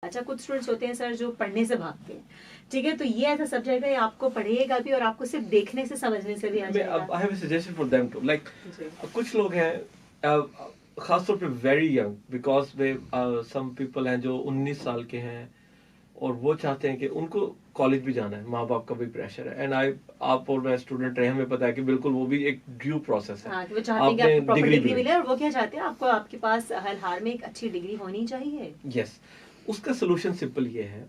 अच्छा, कुछ स्टूडेंट्स होते हैं सर जो पढ़ने से भागते हैं, ठीक है, तो ये ऐसा सब्जेक्ट है आपको पढ़िएगा भी और आपको सिर्फ देखने से समझने से भी आ जाएगा। I have a suggestion for them too. Like कुछ लोग हैं खासतौर पे very young because way some people हैं जो 19 साल के हैं और वो चाहते हैं कि उनको कॉलेज भी जाना है, माँ बाप का भी प्रेशर है एंड आप और मैं स्टूडेंट रहे, हमें पता है कि बिल्कुल वो भी एक ड्यू प्रोसेस है। हाँ, वो चाहते हैं कि आपको प्रॉपर डिग्री मिले और वो क्या चाहते हैं, आपको आपके पास हर हाल में एक अच्छी डिग्री होनी चाहिए। यस, उसका सोल्यूशन सिंपल ये है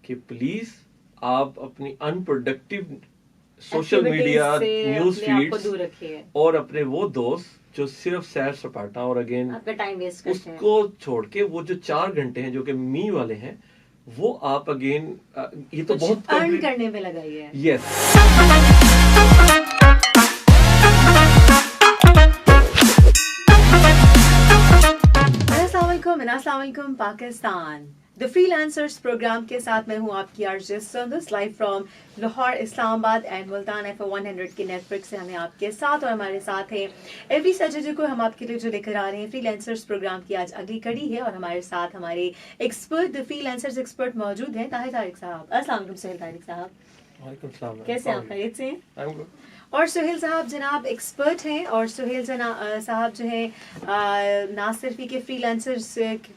कि प्लीज आप अपनी unproductive social media news feeds और अपने वो दोस्त जो सिर्फ सैर सपाटा और अगेन आपका टाइम वेस्ट करते हैं, उसको छोड़ के वो जो 4 घंटे हैं जो कि मी वाले हैं, वो आप अगेन ये तो बहुत अर्न करने में लगाइए। यस अस्सलाम वालेकुम पाकिस्तान, द फ्रीलांसर्स प्रोग्राम के साथ मैं हूं आपकी RJ Sundas, live from Lahore, Islamabad and Multan FM 100 के नेटवर्क से हमें आपके साथ और हमारे साथ हैं एवरी सैटरडे को हम आपके लिए जो लेकर आ रहे हैं फ्रीलांसर्स प्रोग्राम की आज अगली कड़ी है और हमारे साथ हमारे एक्सपर्ट द फ्रीलांसर्स एक्सपर्ट मौजूद हैं। ताहिर तारिक साहब, अस्सलाम वालेकुम। सुहेल तारिक साहब, वालेकुम सलाम, कैसे आप, खैरियत से हैं? I am good. और सुहेल साहब जनाब एक्सपर्ट हैं और सुहेल साहब जो है ना सिर्फ ही के फ्रीलांसर्स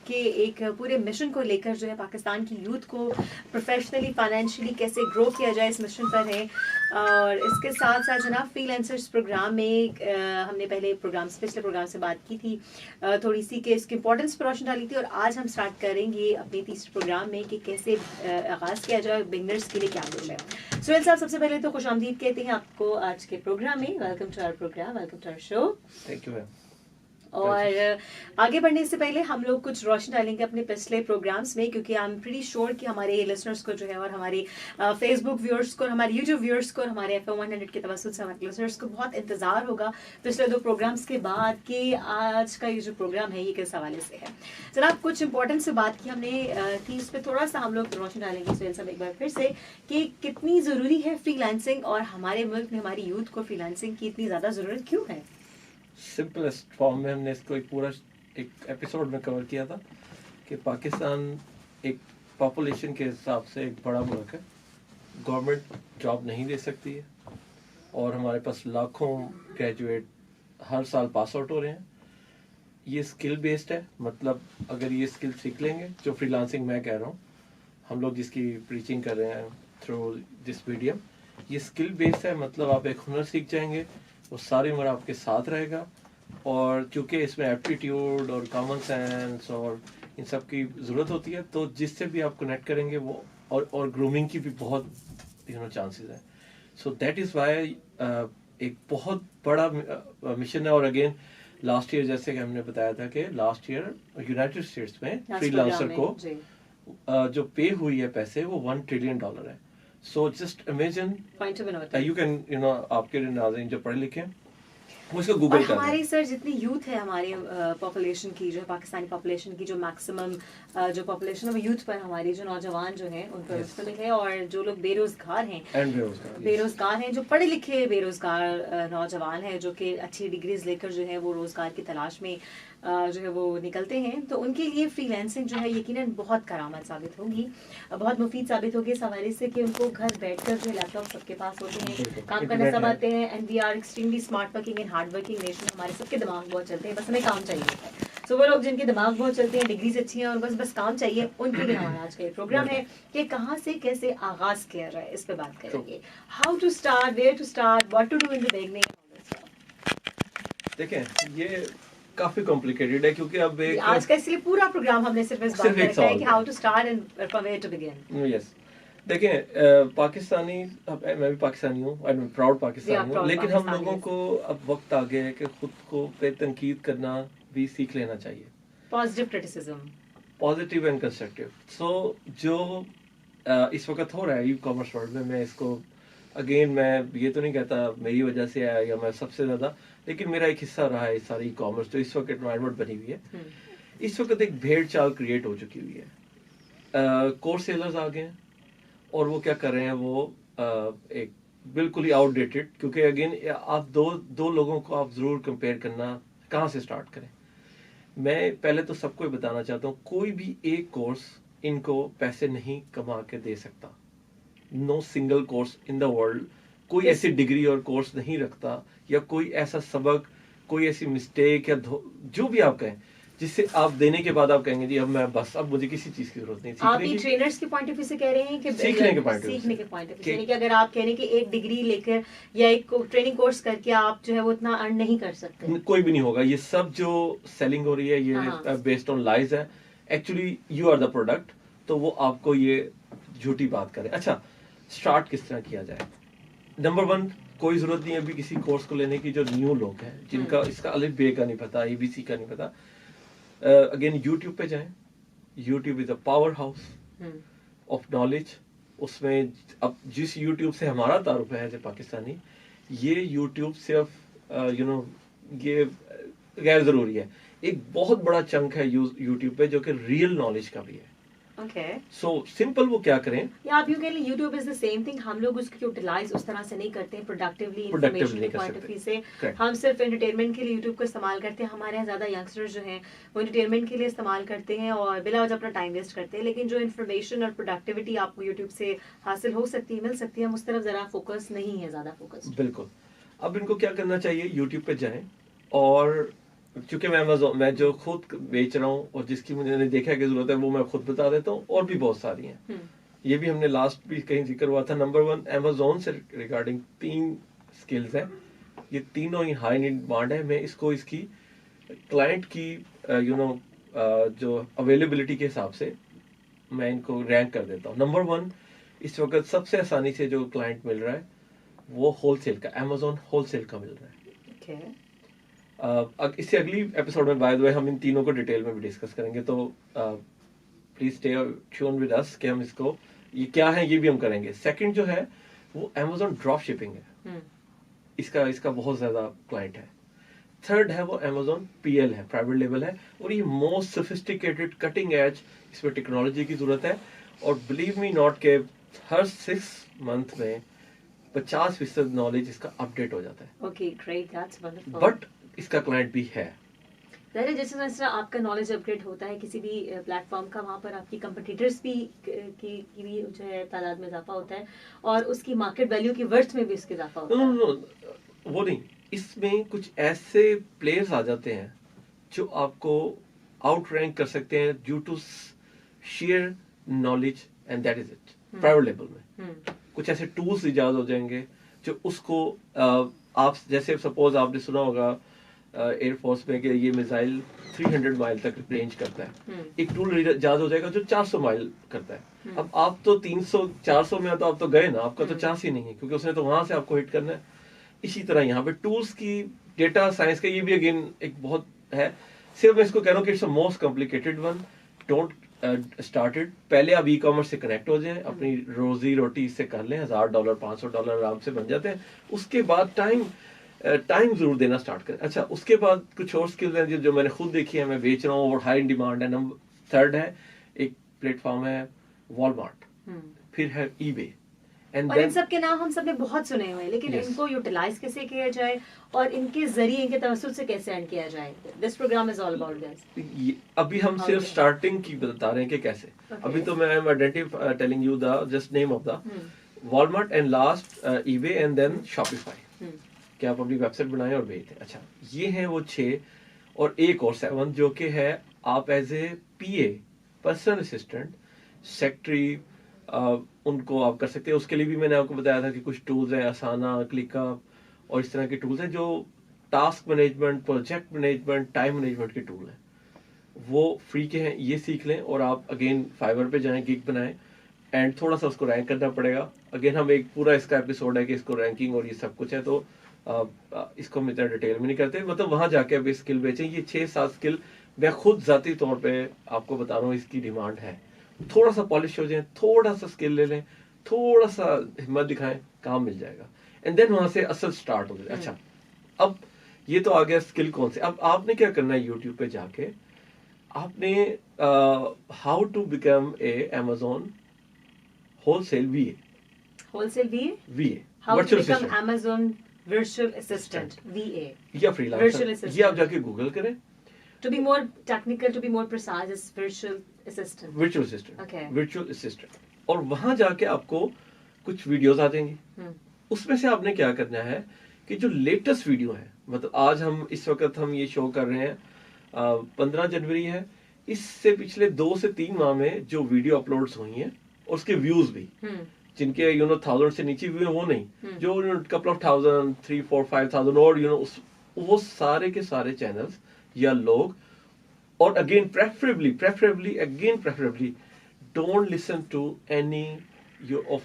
के एक पूरे मिशन को लेकर जो है पाकिस्तान की यूथ को प्रोफेशनली फाइनेंशियली कैसे ग्रो किया जाए इस मिशन पर है, और इसके साथ साथ जनाब फ्रीलांसर्स प्रोग्राम में हमने पिछले प्रोग्राम से बात की थी, थोड़ी सी कि इसकी इंपॉर्टेंस पर रोशनी डाली थी, और आज हम स्टार्ट करेंगे अपने तीसरे प्रोग्राम में कि कैसे आगाज़ किया जाए, बिगनर्स के लिए क्या रोल है। सुहेल साहब, सबसे पहले तो खुश आमदीद कहते हैं आपको आज के प्रोग्राम में। Welcome to our programme, welcome to our show. Thank you ma'am. और आगे बढ़ने से पहले हम लोग कुछ रोशनी डालेंगे अपने पिछले प्रोग्राम्स में, क्योंकि आई एम प्रीटी श्योर कि हमारे लिसनर्स को जो है और हमारे फेसबुक व्यूअर्स को, हमारे यूट्यूब व्यूअर्स को और हमारे FM 100 के तवज्जुह से हमारे लिसनर्स को बहुत इंतजार होगा पिछले 2 प्रोग्राम्स के बाद कि आज का ये जो प्रोग्राम है ये किस हवाले से है। जनाब, कुछ इंपॉर्टेंट से बात की हमने थी, इस पर थोड़ा सा हम लोग रोशनी डालेंगे सुहेल साहब एक बार फिर से कि कितनी ज़रूरी है फ्रीलांसिंग और हमारे मुल्क में हमारी यूथ को फ्रीलांसिंग की इतनी ज़्यादा ज़रूरत क्यों है। सिंपलेस्ट फॉर्म में हमने इसको एक एपिसोड में कवर किया था कि पाकिस्तान एक पॉपुलेशन के हिसाब से एक बड़ा मुल्क है, गवर्नमेंट जॉब नहीं दे सकती है और हमारे पास लाखों ग्रेजुएट हर साल पास आउट हो रहे हैं। ये स्किल बेस्ड है, मतलब अगर ये स्किल सीख लेंगे, जो फ्रीलांसिंग मैं कह रहा हूँ, हम लोग जिसकी प्रीचिंग कर रहे हैं थ्रू दिस मीडियम, ये स्किल बेस्ड है, मतलब आप एक हुनर सीख जाएंगे, वो सारी उम्र आपके साथ रहेगा। और चूंकि इसमें एप्टीट्यूड और कॉमन सेंस और इन सब की ज़रूरत होती है, तो जिससे भी आप कनेक्ट करेंगे वो और ग्रूमिंग की भी बहुत चांसेस हैं। सो दैट इज़ वाई एक बहुत बड़ा मिशन है। और अगेन लास्ट ईयर जैसे कि हमने बताया था कि लास्ट ईयर यूनाइटेड स्टेट्स में फ्रीलांसर को जो पे हुई है पैसे वो $1 ट्रिलियन है। So just imagine, you can आपके नाज़रीन जो पढ़े लिखे हैं वो इसको गूगल कर। हमारी सर जितनी यूथ है हमारे पॉपुलेशन की, जो है पाकिस्तानी पॉपुलेशन की जो मैक्सिमम जो पॉपुलेशन है यूथ पर, हमारी जो नौजवान जो हैं उन पर मुश्तमिल है, और जो लोग बेरोजगार हैं जो पढ़े लिखे बेरोजगार नौजवान हैं जो कि अच्छी डिग्रीज लेकर जो है वो रोजगार की तलाश में जो है वो निकलते हैं, तो उनके लिए फ्रीलांसिंग जो है यकीनन बहुत करामत साबित होगी, बहुत मुफीद साबित होगी इस हवाले से कि उनको घर बैठकर जो लैपटॉप सबके पास होते हैं, काम करना सब आते हैं, and we are extremely smart working and hard working nation. हमारे सबके दिमाग बहुत चलते हैं, बस हमें काम चाहिए होता है। सो वो लोग जिनके दिमाग बहुत चलते हैं, डिग्रीज अच्छी हैं और बस काम चाहिए, उनके लिए हमारा आज का प्रोग्राम है कि कहाँ से कैसे आगाज किया जाए, इस पे बात करेंगे। How to start, where to start, what to do in the beginning. देखें ये काफी कॉम्प्लिकेटेड है, क्योंकि अब एक आज का इसलिए पूरा प्रोग्राम हमने सिर्फ इस बात पे रखा है कि how to start and from where to begin. Yes, देखें पाकिस्तानी, मैं भी पाकिस्तानी हूँ, आई एम प्राउड पाकिस्तानी हूँ, लेकिन हम लोगों को अब वक्त आ गया है कि खुद को पे तनकीद करना भी सीख लेना चाहिए। Positive criticism, positive and constructive. So जो इस वक्त हो रहा है ई कॉमर्स वर्ल्ड में, मैं इसको अगेन मैं ये तो नहीं कहता मेरी वजह से आया या मैं सबसे ज़्यादा, लेकिन मेरा एक हिस्सा रहा है इस सारी ई कॉमर्स जो इस वक्त एनवायरनमेंट बनी हुई है। इस वक्त एक भेड़ चाल क्रिएट हो चुकी हुई है। कोर्स सेलर्स आ गए हैं और वो क्या कर रहे हैं, वो एक बिल्कुल ही आउटडेटेड, क्योंकि अगेन आप दो लोगों को आप ज़रूर कंपेयर करना, कहाँ से स्टार्ट करें। मैं पहले तो सबको बताना चाहता हूँ, कोई भी एक कोर्स इनको पैसे नहीं कमा के दे सकता। No single course in the world कोई ऐसी डिग्री और कोर्स नहीं रखता, या कोई ऐसा सबक, कोई ऐसी मिस्टेक या जो भी आप कहें जिससे आप देने के बाद आप कहेंगे जी अब मैं बस अब मुझे किसी चीज की जरूरत नहीं। आप ही ट्रेनर्स के पॉइंट ऑफ व्यू से कह रहे हैं कि सीखने के पॉइंट ऑफ व्यू यानी कि अगर आप कह रहे हैं कि एक डिग्री लेकर या एक ट्रेनिंग कोर्स करके आप जो है वो उतना अर्न नहीं कर सकते, कोई भी नहीं होगा। ये सब जो सेलिंग हो रही है ये बेस्ड ऑन लाइज है। Actually you are the product, तो वो आपको ये झूठी बात करे। अच्छा, स्टार्ट किस तरह किया जाए? नंबर 1, कोई जरूरत नहीं है अभी किसी कोर्स को लेने की। जो न्यू लोग हैं जिनका इसका अलिफ बे का नहीं पता, ABC का नहीं पता, अगेन यूट्यूब पे जाएं। YouTube is a power house of knowledge. उसमें अब जिस यूट्यूब से हमारा तारुफ है एज ए पाकिस्तानी, ये यूट्यूब सिर्फ ये गैर जरूरी है। एक बहुत बड़ा चंक है यूट्यूब पे जो कि रियल नॉलेज का भी है। सो सिंपल वो क्या करें, या आप यूं कह लें YouTube is the same thing. हम लोग उसको यूटिलाइज उस तरह से नहीं करते हैं प्रोडक्टिवली, इंफॉर्मेशन के पॉइंट ऑफ व्यू से। हम सिर्फ एंटरटेनमेंट के लिए यूट्यूब को इस्तेमाल करते हैं। हमारे यहाँ ज्यादा यंगस्टर्स जो हैं वो एंटरटेनमेंट के लिए इस्तेमाल करते हैं और बिला वजह अपना टाइम वेस्ट करते हैं। लेकिन जो इन्फॉर्मेशन और प्रोडक्टिविटी आपको यूट्यूब से हासिल हो सकती है, मिल सकती है, हम उस तरफ जरा फोकस नहीं है, ज्यादा फोकस। बिल्कुल। अब इनको क्या करना चाहिए, यूट्यूब पे जाएं, और चूंकि मैं जो खुद बेच रहा हूँ और जिसकी मुझे देखा की जरूरत है वो मैं खुद बता देता हूँ, और भी बहुत सारी हैं। ये भी हमने लास्ट भी कहीं जिक्र हुआ था। नंबर 1, Amazon से रिगार्डिंग 3 स्किल्स हैं। ये तीनों ही हाई डिमांड है। मैं इसको इसकी क्लाइंट की जो अवेलेबिलिटी के हिसाब से मैं इनको रैंक कर देता हूँ। नंबर 1 इस वक्त सबसे आसानी से जो क्लाइंट मिल रहा है वो होलसेल का, Amazon होलसेल का मिल रहा है। इससे अगली एपिसोड में बाय द वे हम इन तीनों को डिटेल में भी डिस्कस करेंगे, तो please stay tune with us कि हम इसको ये क्या है ये भी हम करेंगे। सेकंड जो है वो Amazon ड्रॉप शिपिंग है। इसका बहुत ज्यादा क्लाइंट है। थर्ड है वो Amazon PL है, प्राइवेट लेबल है, और ये मोस्ट सोफिस्टिकेटेड कटिंग एज, इसमें टेक्नोलॉजी की जरूरत है। और बिलीव मी नॉट के हर 6 मंथ में 50% नॉलेज इसका अपडेट हो जाता है। Okay, great, that's wonderful. But इसका क्लाइंट भी है। जैसे आपका नॉलेज अपग्रेड होता है किसी भी प्लेटफॉर्म का, वहाँ पर आपकी कंपटीटर्स भी की भी जो है तादाद में इजाफा होता है, और उसकी मार्केट वैल्यू की वर्थ में भी इसके इजाफा होता है। वो नहीं, इसमें कुछ ऐसे प्लेयर्स आ जाते हैं जो आपको आउट रैंक कर सकते हैं due to share knowledge, and that is it. Private level में कुछ ऐसे टूल्स इजाद हो जाएंगे जो उसको आप जैसे सपोज आपने सुना होगा एयरफोर्स में कि ये मिसाइल 300 माइल तक रेंज करता है। एक टूल इजाद हो जाएगा जो 400 माइल करता है। अब आप तो 300-400 में तो आप तो गए ना, आपका तो चांस ही नहीं है, क्योंकि उसने तो वहां से आपको हिट करना है। इसी तरह यहाँ पे टूल्स की, डेटा साइंस का, ये भी अगेन एक बहुत है। सिर्फ मैं इसको कह रहा हूँ कि it's a most complicated one. Don't started. पहले आप ई-कॉमर्स से कनेक्ट हो जाएं, अपनी रोजी रोटी इससे कर लें, $1000 $500 आराम से बन जाते हैं। उसके बाद टाइम जरूर देना स्टार्ट करें। अच्छा, उसके बाद कुछ और स्किल्स हैं जो मैंने खुद देखी है, मैं बेच रहा हूँ और हाई डिमांड है। नंबर 3 है एक प्लेटफॉर्म है वॉलमार्ट, फिर है eBay, और इन सब के नाम हम सब ने बहुत सुने हुए हैं, लेकिन इनको यूटिलाइज कैसे किया जाए और इनके जरिए इनके तवज्जुह से कैसे अर्न किया जाए, this program is all about this. अभी हम सिर्फ स्टार्टिंग की बता रहे हैं कि कैसे। अभी तो मैं I am telling you the just name of the Walmart, and last eBay, and then Shopify, कि आप अपनी वेबसाइट बनाएं और बेचें। अच्छा, ये हैं वो 6, और एक और 7 जो कि है आप as a PA, personal assistant, secretary, उनको आप कर सकते हैं। उसके लिए भी मैंने आपको बताया था कि कुछ टूल्स हैं, आसाना, क्लिकअप और इस तरह के टूल्स हैं जो task management, project management, time management के टूल हैं, वो फ्री के हैं। ये सीख लें और आप अगेन फाइवर पे जाएं, गिग बनाएं, एंड थोड़ा सा उसको रैंक करना पड़ेगा। अगेन हम एक पूरा इसका एपिसोड है कि इसको रैंकिंग और ये सब कुछ है, तो इसको हम इतना डिटेल में नहीं करते। मतलब वहां जाके अब स्किल बेचें। ये 6-7 स्किल मैं खुद जाती तौर पे आपको बता रहा हूँ, इसकी डिमांड है। थोड़ा सा पॉलिश हो जाए, थोड़ा सा स्किल ले लें, थोड़ा सा हिम्मत दिखाएं, काम मिल जाएगा। एंड देन वहां से असल स्टार्ट हो जाए। अच्छा, अब ये तो आ गया स्किल कौन से। अब आपने क्या करना है, यूट्यूब पे जाके आपने how to become a Amazon wholesale VA, how to become Amazon virtual assistant VA या फ्रीलांसर, ये आप जाके गूगल करें। To be more technical, to be more precise, is virtual virtual assistant, virtual assistant, और वहां जाके आपको कुछ वीडियोस आ जाएंगी। उसमें से आपने क्या करना है कि जो लेटेस्ट वीडियो है, मतलब आज हम इस वक्त हम ये शो कर रहे हैं 15 जनवरी है, इससे पिछले 2 से 3 माह में जो वीडियो अपलोड्स हुई हैं उसके व्यूज भी, जिनके 1000 से नीचे व्यू वो नहीं, जो कपल ऑफ 1000, 3, 4, 5000 और वो सारे के सारे चैनल्स या लोग, और again preferably don't listen to any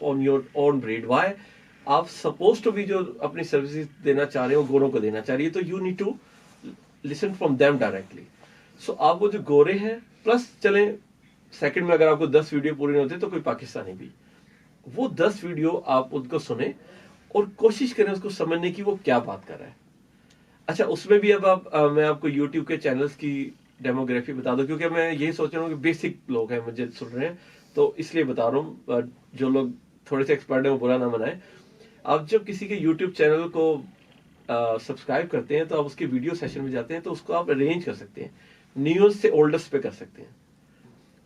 on your own breed. Why? आप सपोज टू बी जो अपनी सर्विसेज देना चाह रहे हो गोरों को देना चाह रही है, तो you need to listen from them directly. So आप वो जो गोरे हैं, प्लस चले सेकंड में अगर आपको 10 वीडियो पूरी नहीं होते तो कोई पाकिस्तानी भी, वो 10 वीडियो आप उनको सुने और कोशिश करें उसको समझने की वो क्या बात कर रहा है। अच्छा, उसमें भी अब मैं आपको यूट्यूब के चैनल्स की डेमोग्राफी बता दूं, क्योंकि मैं यही सोच रहा हूँ कि बेसिक लोग हैं मुझे सुन रहे हैं, तो इसलिए बता रहा हूँ। जो लोग थोड़े से एक्सपर्ट हैं वो बुरा ना मनाए। आप जब किसी के यूट्यूब चैनल को सब्सक्राइब करते हैं तो आप उसके वीडियो सेशन में जाते हैं, तो उसको आप अरेंज कर सकते हैं, न्यूज से ओल्डेस्ट पे कर सकते हैं।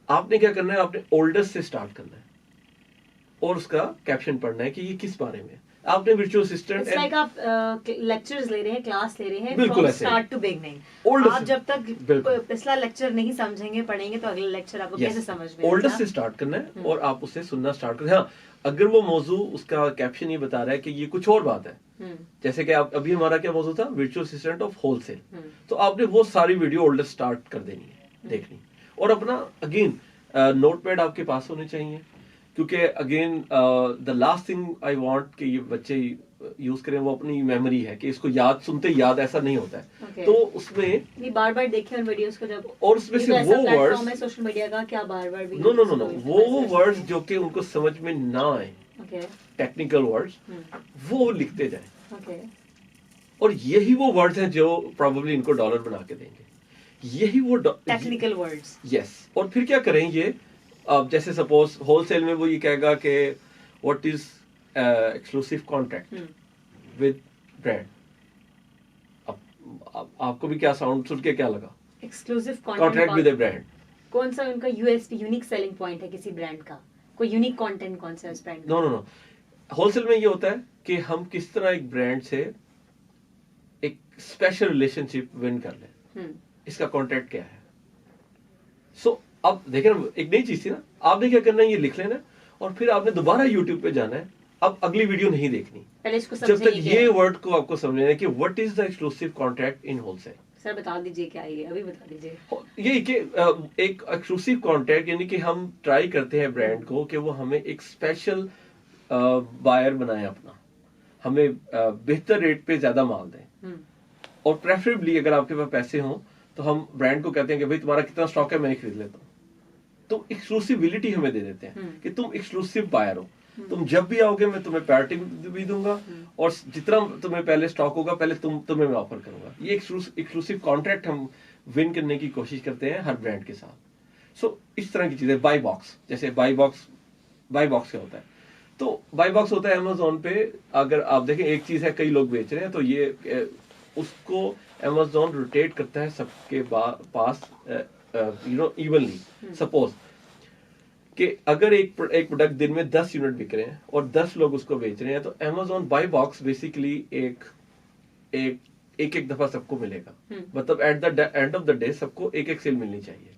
आपने क्या करना है, आपने ओल्डेस्ट से स्टार्ट करना है और उसका कैप्शन पढ़ना है कि ये किस बारे में। आपने वर्चुअल असिस्टेंट, लाइक आप लेक्चर्स ले रहे हैं, क्लास ले रहे हैं, बिल्कुल फ्रॉम स्टार्ट टू बिगनिंग। आप जब तक पिछला लेक्चर नहीं समझेंगे पढ़ेंगे तो अगला लेक्चर आपको कैसे समझ में? ओल्डेस्ट से स्टार्ट करना है और आप उसे सुनना स्टार्ट करें। हाँ, अगर वो मौजू उसका कैप्शन ये बता रहा है कि ये कुछ और बात है, जैसे कि आप अभी हमारा क्या मौजू था, वर्चुअल असिस्टेंट ऑफ होलसेल, तो आपने वो सारी वीडियो ओल्डेस्ट स्टार्ट कर देनी है, देखनी। और अपना अगेन नोटपैड आपके पास होने चाहिए, क्योंकि again the last thing I want कि ये बच्चे यूज करें वो अपनी मेमोरी है कि इसको याद, सुनते याद ऐसा नहीं होता है। तो उसमें बार बार देखें उन वीडियोस को जब, और उसमें से वो वर्ड्स सोशल मीडिया का क्या बार बार नो वो वर्ड्स जो कि उनको समझ में ना आए, टेक्निकल वर्ड्स, वो लिखते जाए। और यही वो वर्ड्स हैं जो प्रोबेबली इनको डॉलर बना के देंगे, यही वो टेक्निकल वर्ड्स। यस। और फिर क्या करें ये, अब जैसे सपोज होलसेल में वो ये कहेगा कि what is exclusive contract with brand. अब आपको भी क्या साउंड सुन के क्या लगा, exclusive contract with A brand? कौन सा उनका यूएसपी, यूनिक सेलिंग पॉइंट है किसी ब्रांड का? कोई यूनिक कंटेंट कौन सा है उस ब्रांड? नो होलसेल में ये होता है कि हम किस तरह एक ब्रांड से एक स्पेशल रिलेशनशिप विन कर लें, इसका कॉन्ट्रैक्ट क्या है। सो अब देखें ना, एक नई चीज थी ना, आपने क्या करना है, ये लिख लेना और फिर आपने दोबारा यूट्यूब पे जाना है। अब अगली वीडियो नहीं देखनी, पहले इसको जब तक ये वर्ड को आपको समझना है कि what is the exclusive contract in wholesale. Sir बता दीजिए क्या है ये, अभी बता दीजिए। ये कि एक एक्सक्लूसिव कॉन्ट्रैक्ट यानी कि हम ट्राई करते हैं ब्रांड को कि वो हमें एक स्पेशल बायर बनाए अपना, हमें बेहतर रेट पे ज्यादा माल दें, और प्रेफरेबली अगर आपके पास पैसे हों तो हम ब्रांड को कहते हैं कि भाई तुम्हारा कितना स्टॉक है, मैं खरीद लेता हूँ। तो एक्सक्लूसिविलिटी हमें दे देते हैं कि तुम एक्सक्लूसिव बायर हो, तुम जब भी आओगे मैं तुम्हें प्रायोरिटी भी दूंगा, और जितना तुम्हें पहले स्टॉक होगा पहले तुम्हें मैं ऑफर करूंगा। ये एक्सक्लूसिव कॉन्ट्रैक्ट हम विन करने की कोशिश करते हैं हर ब्रांड के साथ। सो इस तरह की चीजें, बाई बॉक्स, जैसे बाई बॉक्स क्या होता है, तो बाई बॉक्स होता है अमेजोन पे। अगर आप देखें एक चीज है कई लोग बेच रहे हैं, तो ये उसको अमेजोन रोटेट करता है सबके पास इवनली। सपोज कि अगर एक प्रोडक्ट दिन में 10 यूनिट बिक रहे हैं और 10 लोग उसको बेच रहे हैं, तो अमेजोन बाई बॉक्स बेसिकली एक दफा सबको मिलेगा, मतलब at the end of the day सबको एक सेल मिलनी चाहिए।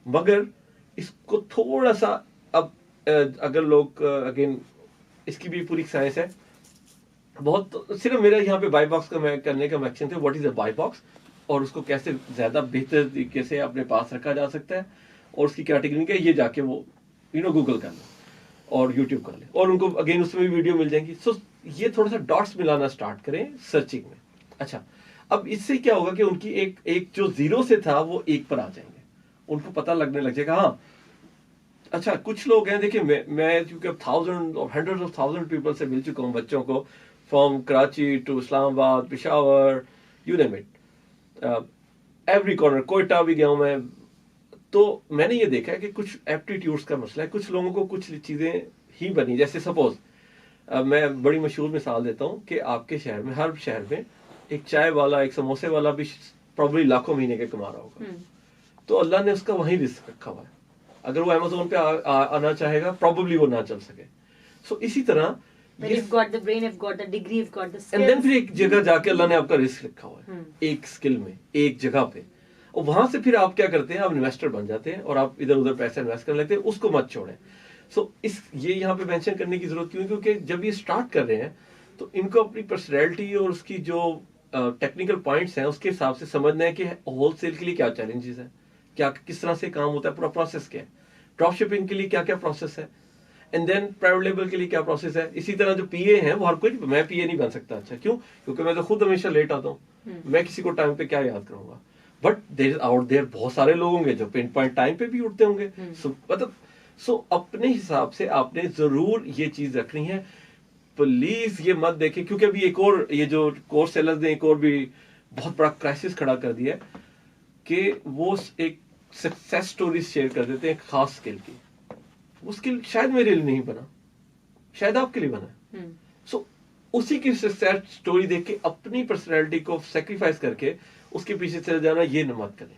मगर इसको थोड़ा सा अब अगर लोग अगेन, इसकी भी पूरी साइंस है बहुत, सिर्फ मेरा यहाँ पे बाई बॉक्स का मैं करने का मैक्सिमम थे, what is a by box, और उसको कैसे ज्यादा बेहतर तरीके से अपने पास रखा जा सकता है, और उसकी क्या टेक्निक है, ये जाके वो गूगल कर ले और यूट्यूब कर ले, और उनको अगेन उसमें भी वीडियो मिल जाएंगी। सो ये थोड़ा सा डॉट्स मिलाना स्टार्ट करें सर्चिंग में। अच्छा, अब इससे क्या होगा कि उनकी एक जो 0 से था वो 1 पर आ जाएंगे, उनको पता लगने लग जाएगा। हाँ, अच्छा, कुछ लोग हैं, देखिए मैं क्योंकि अब थाउजेंड और हंड्रेड्स ऑफ थाउजेंड पीपल से मिल चुका हूँ, बच्चों को, from Karachi to Islamabad, Peshawar, you name it, every corner, Quetta भी गया हूं मैं। तो मैंने ये देखा है कि कुछ एप्टीट्यूड्स का मसला है, कुछ लोगों को कुछ चीजें ही बनी, जैसे सपोज मैं बड़ी मशहूर मिसाल देता हूँ कि आपके शहर में, हर शहर में एक चाय वाला, एक समोसे वाला भी प्रॉब्लली लाखों महीने के कमा रहा होगा, तो अल्लाह ने उसका वहीं रिस्क रखा हुआ है। अगर वो अमेज़न पे आना चाहेगा प्रोबेबली वो ना चल सके। सो इसी तरह you've got the brain, you've got the degree, you've got the skills. And then फिर एक जगह जाके अल्लाह ने आपका रिस्क रखा हुआ है, एक स्किल में, एक जगह पे, और वहां से फिर आप क्या करते हैं, आप इन्वेस्टर बन जाते हैं और आप इधर उधर पैसा इन्वेस्ट करने लगते हैं, उसको मत छोड़ें। सो ये यहाँ पे मेंशन करने की जरूरत क्यों है, क्योंकि जब ये स्टार्ट कर रहे हैं तो इनको अपनी पर्सनैलिटी और उसकी जो टेक्निकल पॉइंट्स हैं उसके हिसाब से समझना है कि होलसेल के लिए क्या चैलेंजेस है, क्या किस तरह से काम होता है, पूरा प्रोसेस क्या है, ड्रॉप शिपिंग के लिए क्या क्या प्रोसेस है, एंड देन प्राइवेट लेबल के लिए क्या प्रोसेस है। इसी तरह जो पीए हैं वो हर कोई, मैं पीए नहीं बन सकता। अच्छा क्यों? क्योंकि मैं तो खुद हमेशा लेट आता हूँ, मैं किसी को टाइम पे क्या याद करूंगा। बट देयर आउट देयर बहुत सारे लोग होंगे जो पिन पॉइंट टाइम पे भी उठते होंगे। सो अपने हिसाब से आपने जरूर ये चीज रखनी है। प्लीज ये मत देखें, क्योंकि अभी एक और ये जो कोर्स सेलर्स ने एक और भी बहुत बड़ा क्राइसिस खड़ा कर दिया है कि वो एक सक्सेस स्टोरी शेयर कर देते हैं खास स्किल की। वो स्किल शायद मेरे लिए नहीं बना, शायद आपके लिए बना। सो उसी की सक्सेस स्टोरी देख के अपनी पर्सनैलिटी को सेक्रीफाइस करके उसके पीछे चले जाना, ये न मत करें।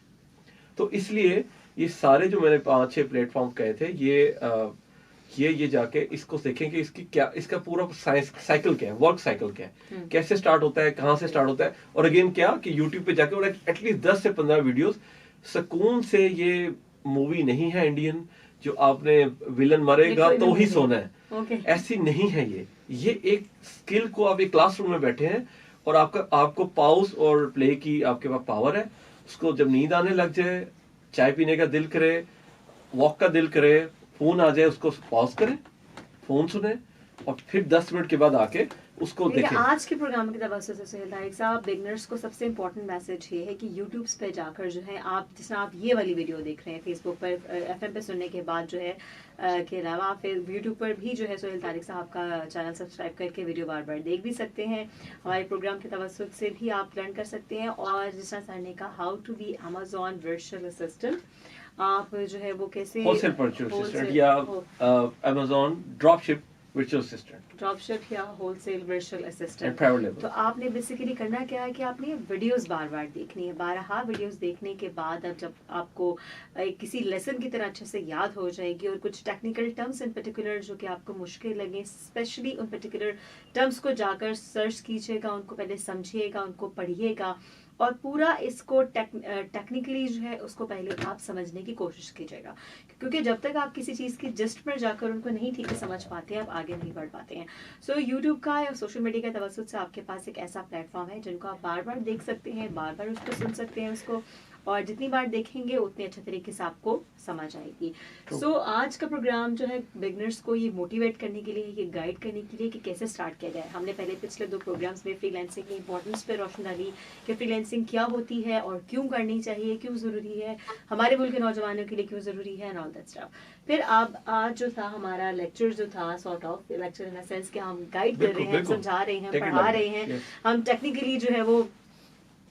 तो इसलिए ये सारे जो मैंने 5-6 प्लेटफॉर्म कहे थे, ये जाके इसको देखें कि इसकी क्या, इसका पूरा साइकिल क्या है, वर्क साइकिल क्या है, कैसे स्टार्ट होता है, कहाँ से स्टार्ट होता है, और अगेन क्या कि यूट्यूब पे जाके और एटलीस्ट 10 से 15 वीडियोस सुकून से। ये मूवी नहीं है इंडियन जो आपने विलन मरेगा तो ही सोना है, ऐसी नहीं है। ये एक स्किल को आप एक क्लासरूम में बैठे हैं और आपको पाउस और प्ले की आपके पास पावर है। उसको जब नींद आने लग जाए, चाय पीने का दिल करे, वॉक का दिल करे, फोन आ जाए, उसको पॉज करें, फोन सुने और फिर 10 मिनट के बाद आके उसको देखें। आज के प्रोग्राम की तरफ से सुहेल तारिक साहब, बिगनर्स को सबसे इम्पोर्टेंट मैसेज ये है कि यूट्यूब पे जाकर जो है आप, जिसमें आप ये वाली वीडियो देख रहे हैं फेसबुक पर, एफएम पे सुनने के बाद जो है के अलावा फिर यूट्यूब पर भी जो है सुहेल तारिक साहब का चैनल सब्सक्राइब करके वीडियो बार बार देख भी सकते हैं। हमारे प्रोग्राम के तवज्जुह से भी आप लर्न कर सकते हैं। और जिस तरह सर ने कहा how to be Amazon virtual assistant, आप जो है वो कैसे होलसेल वर्चुअल असिस्टेंट या Amazon dropship virtual assistant, dropship या होलसेल वर्चुअल असिस्टेंट। प्राइवेट तो आपने बेसिकली करना क्या है कि आपने वीडियोस बार बार देखनी है। 12 वीडियोस देखने के बाद अब जब आपको किसी लेसन की तरह अच्छे से याद हो जाएगी और कुछ टेक्निकल टर्म्स इन पर्टिकुलर जो कि आपको मुश्किल लगे, स्पेशली उन पर्टिकुलर टर्म्स को जाकर सर्च कीजिएगा, उनको पहले समझिएगा, उनको पढ़िएगा और पूरा इसको टेक्निकली जो है उसको पहले आप समझने की कोशिश कीजिएगा। क्योंकि जब तक आप किसी चीज़ की जस्ट पर जाकर उनको नहीं ठीक से समझ पाते हैं, आप आगे नहीं बढ़ पाते हैं। सो यूट्यूब का या सोशल मीडिया के तवज्जुह से आपके पास एक ऐसा प्लेटफॉर्म है जिनको आप बार बार देख सकते हैं, बार बार उसको सुन सकते हैं उसको, और जितनी बार देखेंगे उतने अच्छे तरीके से आपको समझ आएगी। सो आज का प्रोग्राम जो है बिगनर्स को ये मोटिवेट करने के लिए, ये गाइड करने के लिए कि कैसे स्टार्ट किया जाए। हमने पहले पिछले 2 प्रोग्राम्स में फ्रीलांसिंग की इंपॉर्टेंस पे रोशनी डाली कि फ्रीलांसिंग क्या होती है और क्यों करनी चाहिए, क्यों ज़रूरी है, हमारे मुल्क के नौजवानों के लिए क्यों ज़रूरी है, एंड ऑल दैट स्टफ। फिर अब आज जो था हमारा लेक्चर जो था, sort of lecture in the sense कि हम गाइड कर रहे हैं, समझा रहे हैं, पढ़ा रहे हैं, हम टेक्निकली जो है वो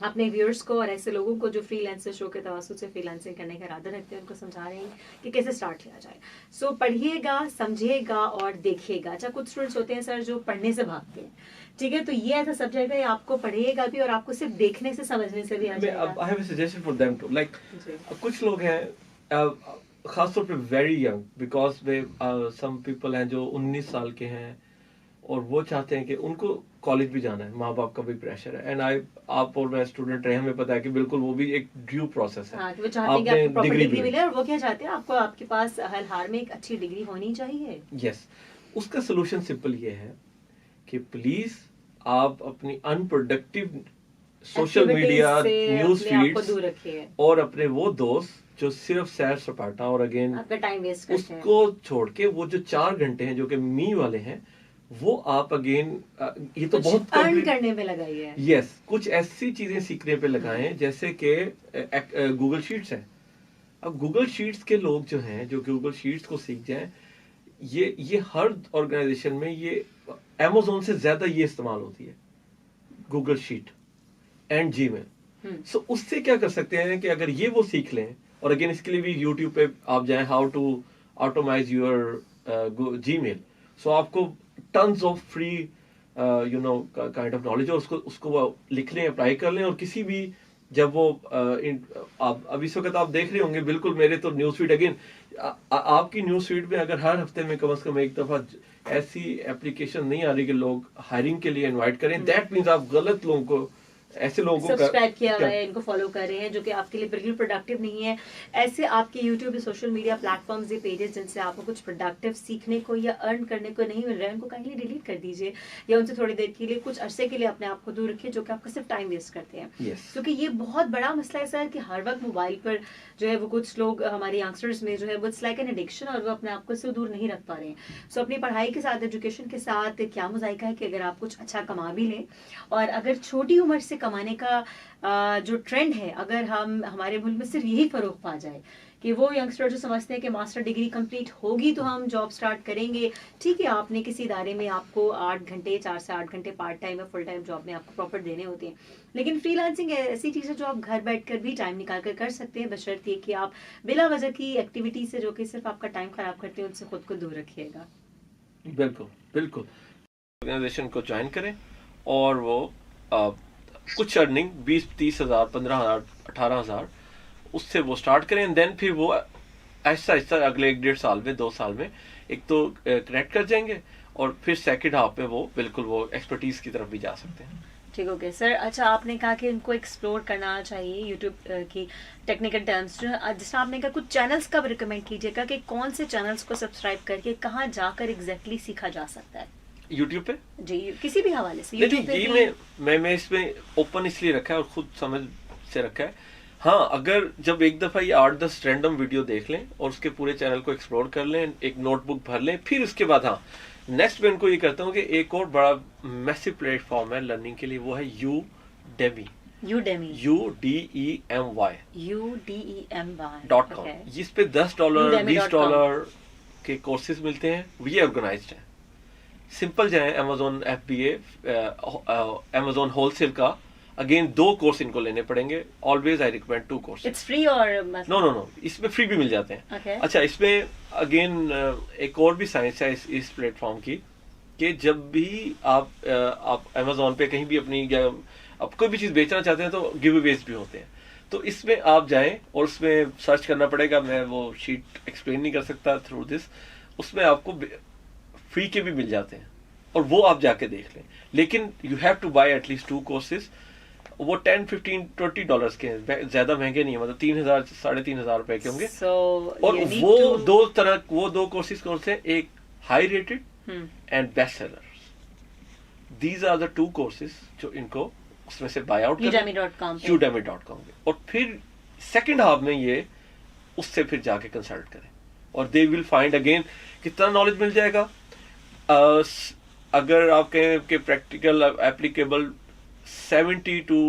अपने व्यूअर्स को और ऐसे लोगों को जो फ्रीलांसर शो के तवज्जुह से फ्रीलांसिंग करने का इरादा रखते हैं उनको समझा रहे हैं कि कैसे स्टार्ट किया जाए। सो पढ़िएगा, समझिएगा और देखिएगा। अच्छा, कुछ स्टूडेंट्स होते हैं सर जो पढ़ने से भागते हैं, ठीक है, तो ये ऐसा सब्जेक्ट है आपको पढ़िएगा भी और आपको सिर्फ देखने से समझने से भी आ जाएगा। I have a suggestion for them too. Like कुछ लोग हैं खासतौर पे very young, because they some people हैं जो 19 साल के हैं और वो चाहते हैं कि उनको कॉलेज भी जाना है, माँ बाप का भी प्रेशर है। एंड आप और मैं स्टूडेंट रहे, हमें पता है कि बिल्कुल वो भी एक ड्यू प्रोसेस है। हाँ, तो वो चाहते हैं कि आपको प्रॉपर डिग्री मिले और वो क्या चाहते हैं, आपको आपके पास हर हाल में एक अच्छी डिग्री होनी चाहिए। यस, उसका सोल्यूशन सिंपल ये है कि प्लीज आप अपनी unproductive social media, news feeds और अपने वो दोस्त जो सिर्फ सैर सपाटा और अगेन आपका टाइम वेस्ट करते हैं, उसको छोड़ के वो जो 4 घंटे हैं जो कि मी वाले हैं, वो आप अगेन ये तो बहुत अर्न करने में लगाइए। यस, कुछ ऐसी चीजें सीखने पे लगाएं जैसे कि गूगल शीट्स है। अब गूगल शीट्स के लोग जो हैं, जो गूगल शीट्स को सीख जाएं, ये हर ऑर्गेनाइजेशन में ये अमेज़न से ज्यादा ये इस्तेमाल होती है, गूगल शीट एंड जीमेल। सो उससे क्या कर सकते हैं कि अगर ये वो सीख लें, और अगेन इसके लिए भी यूट्यूब पे आप जाएं, how to automize your Gmail. So आपको tons of free kind of knowledge, और उसको लिख लें, अप्लाई कर लें और किसी भी जब वो आप अभी इस वक्त आप देख रहे होंगे, बिल्कुल मेरे तो न्यूज फीड अगेन आपकी न्यूज फीड में अगर हर हफ्ते में कम से कम एक दफा ऐसी एप्लीकेशन नहीं आ रही कि लोग हायरिंग के लिए इनवाइट करें, दैट मीन्स आप गलत लोगों को, ऐसे लोगों को सब्सक्राइब किया हुआ है, इनको फॉलो कर रहे हैं, जो कि आपके लिए बिल्कुल प्रोडक्टिव नहीं है। ऐसे आपके यूट्यूब, सोशल मीडिया प्लेटफॉर्म्स, ये पेजेस जिनसे आपको कुछ प्रोडक्टिव सीखने को या अर्न करने को नहीं मिल रहा है, उनको काइंडली डिलीट कर दीजिए या उनसे थोड़ी देर के लिए, कुछ अरसे के लिए अपने आप को दूर रखिए, जो कि आपका सिर्फ टाइम वेस्ट करते हैं। क्योंकि ये बहुत बड़ा मसला है सर कि हर वक्त मोबाइल पर जो है वो कुछ लोग हमारे यंगस्टर्स में जो है वो इट्स लाइक एन एडिक्शन, और वो अपने आप को इससे दूर नहीं रख पा रहे हैं। सो अपनी पढ़ाई के साथ, एजुकेशन के साथ क्या मुज़ायका है कि अगर आप कुछ अच्छा कमा भी लें, और अगर छोटी उम्र से कमाने का जो ट्रेंड है, अगर हमारे मुल्क में सिर्फ यही फरोग पा जाए कि वो यंगस्टर जो समझते हैं कि मास्टर डिग्री कंप्लीट होगी तो हम जॉब स्टार्ट करेंगे, ठीक है, आपने किसी इदारे में आपको 8 घंटे 4 से 8 घंटे पार्ट टाइम या फुल टाइम जॉब में आपको प्रॉपर देने होते हैं, लेकिन फ्रीलांसिंग ऐसी चीज़ है जो आप घर बैठकर भी टाइम निकाल कर सकते हैं, बशर्ते कि आप बिला वजह की एक्टिविटी से जो कि सिर्फ आपका टाइम खराब करते हैं उनसे खुद को दूर रखिएगा। बिल्कुल बिल्कुल, ऑर्गेनाइजेशन को ज्वाइन करें और वो कुछ अर्निंग 20-30 हज़ार, 15 हज़ार, 18 हज़ार उससे वो स्टार्ट करें, देन फिर वो ऐसा ऐसा अगले 1-1.5 साल में, 2 साल में एक तो करेक्ट कर जाएंगे, और फिर सेकंड हाफ में वो बिल्कुल वो एक्सपर्टीज की तरफ भी जा सकते हैं। ठीक, ओके सर। अच्छा, आपने कहा कि इनको एक्सप्लोर करना चाहिए यूट्यूब की टेक्निकल टर्म्स, जो जिसमें आपने कहा कुछ चैनल्स का भी रिकमेंड कीजिएगा कि कौन से चैनल्स को सब्सक्राइब करके कहाँ जाकर एग्जैक्टली सीखा जा सकता है यूट्यूब पे जी, किसी भी हवाले से। यूट्यूब पे ये मैं इसमें ओपन इसलिए रखा है और खुद समझ से रखा है। हाँ, अगर जब एक दफा ये 8-10 रैंडम वीडियो देख लें और उसके पूरे चैनल को एक्सप्लोर कर लें, एक नोटबुक भर लें, फिर उसके बाद हाँ नेक्स्ट मैं इनको ये करता हूँ कि एक और बड़ा मैसिव प्लेटफॉर्म है लर्निंग के लिए, वो है Udemy .com। जिस पे $10 $20 के कोर्सेज मिलते हैं, ये ऑर्गेनाइज्ड है। सिंपल जाए Amazon FBA, Amazon होलसेल का, अगेन 2 कोर्स इनको लेने पड़ेंगे। Always I recommend 2 course. It's free और नो इसमें फ्री भी मिल जाते हैं। okay. अच्छा, इसमें अगेन एक और भी साइंस है इस प्लेटफॉर्म की, कि जब भी आप Amazon पे कहीं भी अपनी आप कोई भी चीज़ बेचना चाहते हैं तो गिव अवेज भी होते हैं। तो इसमें आप जाएं और उसमें सर्च करना पड़ेगा, मैं वो शीट एक्सप्लेन नहीं कर सकता थ्रू दिस, उसमें आपको फ्री के भी मिल जाते हैं और वो आप जाके देख लें। लेकिन you have to buy at least 2 courses. वो $10-15-20 के हैं, ज्यादा महंगे नहीं है, मतलब 3,000 3,500 रुपए के होंगे। और वो 2 कोर्सेज कौन से, एक high rated and best seller. These are the 2 courses जो इनको उसमें से बाय आउट Udemy.com। और फिर सेकंड हाफ में ये उससे फिर जाके कंसल्ट करें और दे विल फाइंड अगेन कितना नॉलेज मिल जाएगा। अगर आप कहें कि प्रैक्टिकल एप्लीकेबल 70 to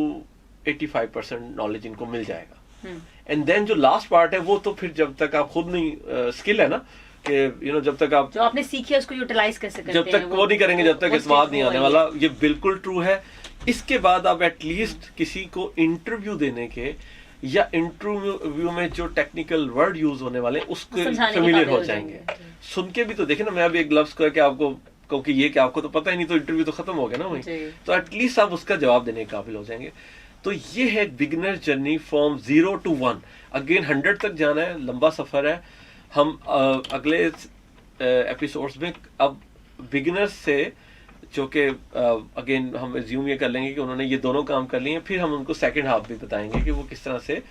85% नॉलेज इनको मिल जाएगा। एंड देन जो लास्ट पार्ट है वो तो फिर जब तक आप खुद नहीं स्किल है ना कि जब तक आप जो आपने सीखी है उसको यूटिलाइज कैसे करते हैं, जब तक वो नहीं करेंगे, जब तक इस्तेमाल नहीं आने वाला। ये बिल्कुल ट्रू है। इसके बाद आप एटलीस्ट किसी को इंटरव्यू देने के या इंटरव्यू में जो टेक्निकल वर्ड यूज होने वाले उसके फेमिलियर हो जाएंगे। सुन के भी तो देखे ना, मैं अभी एक ग्लव्स करके आपको क्योंकि ये कि आपको तो पता ही नहीं, तो इंटरव्यू तो खत्म हो गया ना वहीं, तो एटलीस्ट आप उसका जवाब देने के काबिल हो जाएंगे। तो ये है beginner journey from 0 to 1। Again 100 तक जाना है, लंबा सफर है। हम अगले एपिसोड्स में अब बिगिनर्स से जो कि अगेन हम एज्यूम ये कर लेंगे कि उन्होंने ये दोनों काम कर लिए हैं, फिर हम उनको सेकंड हाफ भी बताएंगे कि वो किस तरह से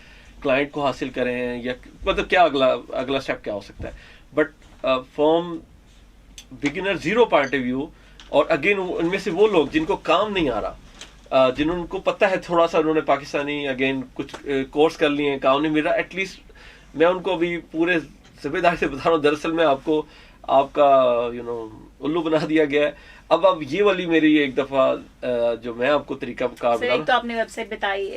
क्लाइंट को हासिल करें या मतलब क्या अगला स्टेप क्या हो सकता है। But from beginner 0 point of view, और अगेन उनमें से वो लोग जिनको काम नहीं आ रहा, जिनको पता है थोड़ा सा उन्होंने पाकिस्तानी अगेन कुछ कोर्स कर लिए हैं, काम नहीं मिल रहा, एटलीस्ट मैं उनको अभी पूरे जिम्मेदारी से बता रहा हूँ, दरअसल में आपका उल्लू बना दिया गया है। अब ये वाली मेरी एक दफा जो मैं आपको तरीका कार बता रहा हूं, तो आपने वेबसाइट बताई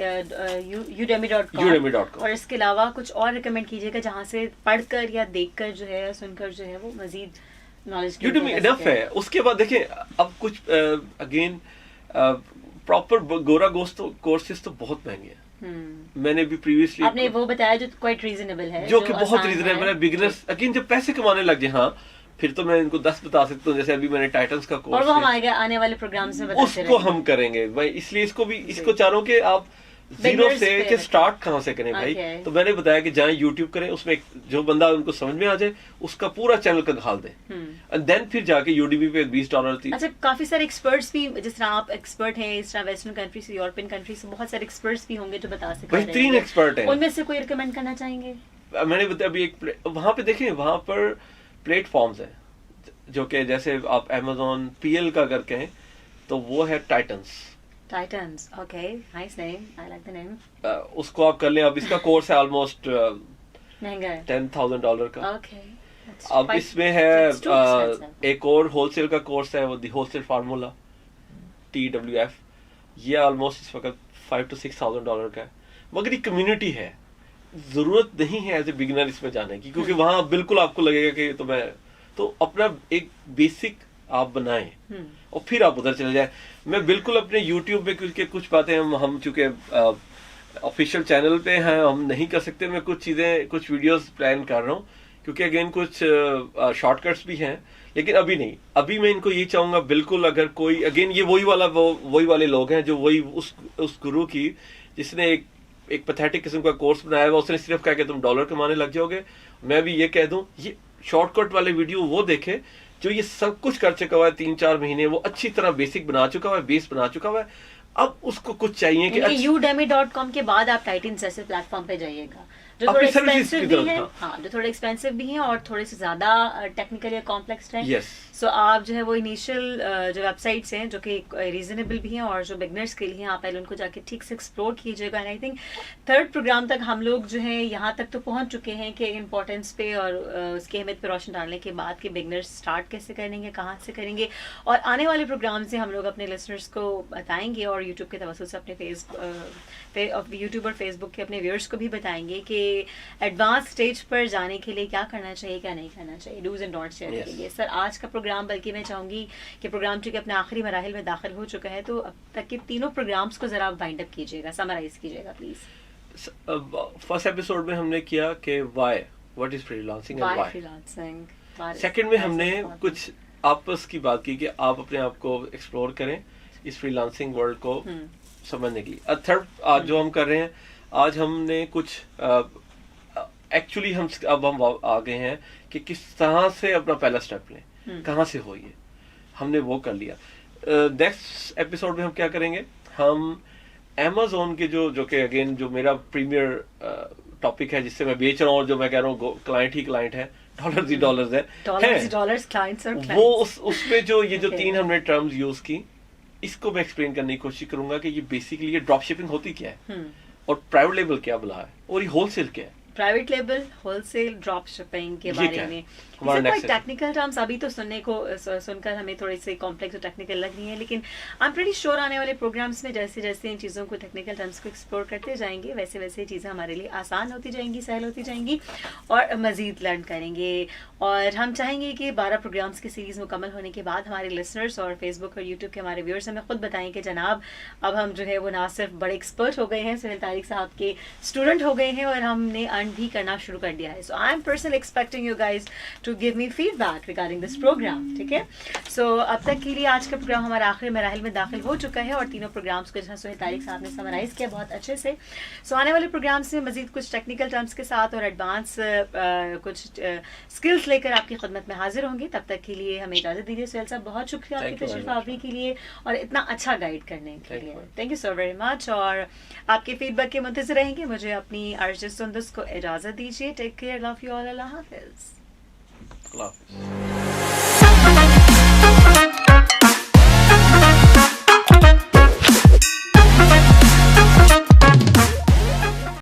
Udemy.com, और इसके अलावा कुछ और रिकमेंड कीजिएगा जहां से पढ़कर या देखकर जो है, सुनकर जो है वो मजीद नॉलेज Udemy इनफ है। उसके बाद देखिए अब कुछ अगेन प्रॉपर गोरा गोश्त कोर्सेज तो बहुत महंगे हैं। मैंने भी प्रीवियसली आपने वो बताया जो क्वाइट रीजनेबल है, जो कि बहुत रीजनेबल है। बिगिनर्स अगेन जब पैसे कमाने लग जाए, हाँ फिर तो मैं इनको 10 बता सकता हूँ, जैसे अभी मैंने टाइटन्स का कोर्स, और वो हम आने वाले प्रोग्राम्स में उसको हम करेंगे। मैं इसलिए इसको चाह रहा हूँ कि आप जीरो से कि स्टार्ट कहाँ से करें भाई। तो मैंने बताया कि जाएं यूट्यूब करें, उसमें जो बंदा उनको समझ में आ जाए उसका पूरा चैनल का घाल दें, एंड देन फिर जाके यूडीबी पे $20 थी। अच्छा, काफी सारे एक्सपर्ट्स भी, जिस तरह आप एक्सपर्ट हैं इस तरह वेस्टर्न कंट्री से, यूरोपियन कंट्री से बहुत सारे एक्सपर्ट्स भी होंगे जो बता सकते हैं। 3 एक्सपर्ट हैं, उनमें से कोई रिकमेंड करना चाहेंगे? मैंने बताया अभी एक वहां पे देखें, वहां पर प्लेटफॉर्म्स हैं जो कि जैसे आप Amazon PL का करके हैं तो वो है titans, okay, nice name, I like the name. उसको आप कर लें। अब इसका कोर्स है ऑलमोस्ट महंगा है, $10,000 का। ओके, अब इसमें है एक और होलसेल का कोर्स है, वो दी होलसेल फार्मूला TWF, ये ऑलमोस्ट इस वक्त $5,000 to $6,000 का है। मगर ये कम्युनिटी है, जरूरत नहीं है एज ए बिगिनर इसमें जाने की, क्योंकि वहां बिल्कुल आपको लगेगा कि तो अपना एक बेसिक आप बनाएं और फिर आप उधर चले जाएं। मैं बिल्कुल अपने YouTube में क्योंकि कुछ बातें हम चूंकि ऑफिशियल चैनल पे हैं, हम नहीं कर सकते। मैं कुछ चीजें, कुछ वीडियोस प्लान कर रहा हूँ, क्योंकि अगेन कुछ शॉर्टकट्स भी हैं, लेकिन अभी नहीं। अभी मैं इनको ये चाहूंगा, बिल्कुल अगर कोई, अगेन ये वही वाले लोग हैं जो वही उस गुरु की, जिसने एक पैथेटिक किस्म का कोर्स बनाया हुआ, उसने सिर्फ कहा कि तुम डॉलर कमाने लग जाओगे। मैं भी ये कह दूं, ये शॉर्टकट वाले वीडियो वो देखे जो ये सब कुछ कर चुका हुआ है 3-4 महीने, वो अच्छी तरह बेसिक बना चुका हुआ है, बेस बना चुका हुआ है। अब उसको कुछ चाहिए कि udemy.com के बाद आप टाइटन्स जैसे प्लेटफॉर्म पे जाइएगा जो थोड़े एक्सपेंसिव भी हैं, हाँ, जो थोड़े एक्सपेंसिव भी हैं और थोड़े से ज्यादा टेक्निकल या कॉम्प्लेक्स हैं। सो आप जो है वो इनिशियल जो वेबसाइट्स हैं जो कि रीजनेबल भी हैं और जो बिगनर्स के लिए आप पहले उनको जाके ठीक से एक्सप्लोर कीजिएगा। And I think 3rd programme तक हम लोग जो है यहाँ तक तो पहुँच चुके हैं कि इम्पोर्टेंस पे और उसकी अहमियत पे रोशनी डालने के बाद कि बिगनर्स स्टार्ट कैसे करेंगे, कहाँ से करेंगे, और आने वाले प्रोग्राम से हम लोग अपने लिसनर्स को बताएंगे और यूट्यूब के तवज्जुह से अपने यूट्यूब और फेसबुक के अपने व्यूअर्स को भी बताएंगे कि एडवांस स्टेज पर जाने के लिए क्या करना चाहिए, क्या नहीं करना चाहिए, डूज एंड डोंट्स शेयर करेंगे। सर, आज का प्रोग्राम, बल्कि मैं चाहूंगी कि प्रोग्राम चूंकि अपने आखिरी मराहिल में दाखिल हो चुका है, तो अब तक के तीनों प्रोग्राम्स को जरा वाइंड अप कीजिएगा, समराइज कीजिएगा प्लीज। फर्स्ट एपिसोड में हमने किया कि what is freelancing and why. Second में हमने कुछ आपस की बात की कि आप अपने आप को एक्सप्लोर करें इस फ्रीलांसिंग वर्ल्ड को समझने के लिए। थर्ड आज जो हम कर रहे हैं, आज हमने कुछ एक्चुअली हम आ गए हैं कि किस तरह से अपना पहला स्टेप लें, कहाँ से हो, ये हमने वो कर लिया। नेक्स्ट एपिसोड में हम क्या करेंगे, हम Amazon के जो कि अगेन जो मेरा प्रीमियर टॉपिक है, जिससे मैं बेच रहा हूँ और जो मैं कह रहा हूँ क्लाइंट ही क्लाइंट है, डॉलर्स ही डॉलर्स है, वो उसमें जो ये जो 3 हमने टर्म्स यूज की, इसको मैं एक्सप्लेन करने की कोशिश करूंगा कि ये बेसिकली ये ड्रॉप शिपिंग होती क्या है और प्राइवेट लेबल क्या बुला है और ये होलसेल क्या है। Private label, wholesale, drop shipping के बारे में टेक्निकल टर्म्स अभी तो सुनकर हमें थोड़ी सी कॉम्प्लेक्स और टेक्निकल लग रही है, लेकिन आई एम प्रीटी श्योर आने वाले प्रोग्राम्स में जैसे जैसे इन चीज़ों को, टेक्निकल टर्म्स को एक्सप्लोर करते जाएंगे, वैसे वैसे चीज़ें हमारे लिए आसान होती जाएंगी, सहल होती जाएंगी और मज़ीद लर्न करेंगे। और हम चाहेंगे कि 12 प्रोग्राम्स की सीरीज़ मुकम्मल होने के बाद हमारे लिसनर्स और फेसबुक और यूट्यूब के हमारे व्यूअर्स हमें खुद बताएं कि जनाब अब हम जो है वो ना सिर्फ बड़े एक्सपर्ट हो गए हैं, सुहेल तारिक साहब के स्टूडेंट हो गए हैं और हमने अर्न भी करना शुरू कर दिया है। So I am personally expecting you guys to give me feedback regarding this programme, ठीक है। सो अब तक के लिए आज का प्रोग्राम हमारा आखिरी मराहिल में दाखिल हो चुका है और तीनों प्रोग्राम्स को जहाँ सुहेल तारिक साहब ने समराइज किया बहुत अच्छे से। सो आने वाले प्रोग्राम्स में मजीद कुछ टेक्निकल टर्म्स के साथ और एडवांस कुछ स्किल्स लेकर आपकी खिदमत में हाजिर होंगे। तब तक के लिए हमें इजाजत दीजिए। सुहेल साहब, बहुत शुक्रिया आपकी तशरीफ आवरी के लिए और इतना अच्छा गाइड करने के लिए। Thank you so very much और आपके फीडबैक के मुंतज़िर रहेंगे। मुझे अपनी आरजे सुंदस को इजाजत दीजिए। Take care, love you all, अल्लाह हाफिज़।